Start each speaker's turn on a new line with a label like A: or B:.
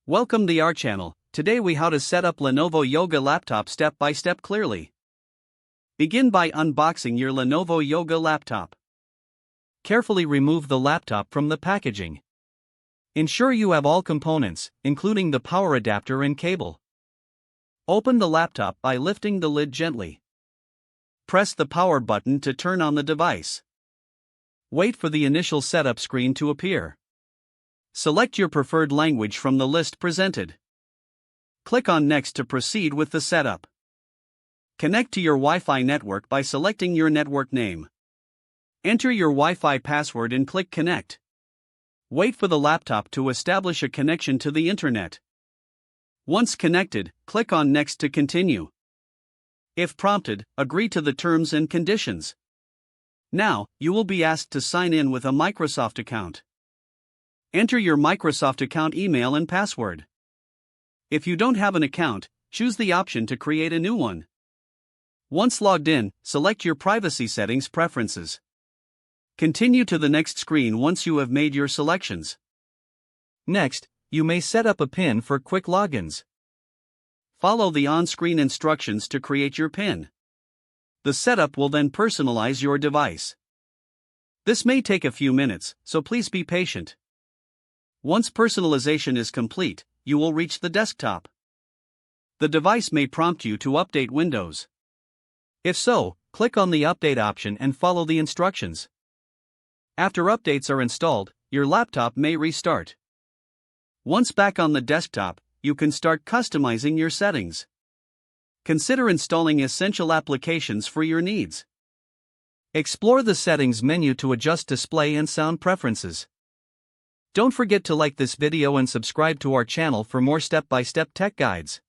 A: Welcome to our channel. Today we how to set up Lenovo Yoga laptop step by step clearly. Begin by unboxing your Lenovo Yoga laptop. Carefully remove the laptop from the packaging. Ensure you have all components, including the power adapter and cable. Open the laptop by lifting the lid gently. Press the power button to turn on the device. Wait for the initial setup screen to appear. Select your preferred language from the list presented. Click on Next to proceed with the setup. Connect to your Wi-Fi network by selecting your network name. Enter your Wi-Fi password and click Connect. Wait for the laptop to establish a connection to the internet. Once connected, click on Next to continue. If prompted, agree to the terms and conditions. Now, you will be asked to sign in with a Microsoft account. Enter your Microsoft account email and password. If you don't have an account, choose the option to create a new one. Once logged in, select your privacy settings preferences. Continue to the next screen once you have made your selections. Next, you may set up a PIN for quick logins. Follow the on-screen instructions to create your PIN. The setup will then personalize your device. This may take a few minutes, so please be patient. Once personalization is complete, you will reach the desktop. The device may prompt you to update Windows. If so, click on the Update option and follow the instructions. After updates are installed, your laptop may restart. Once back on the desktop, you can start customizing your settings. Consider installing essential applications for your needs. Explore the Settings menu to adjust display and sound preferences. Don't forget to like this video and subscribe to our channel for more step-by-step tech guides.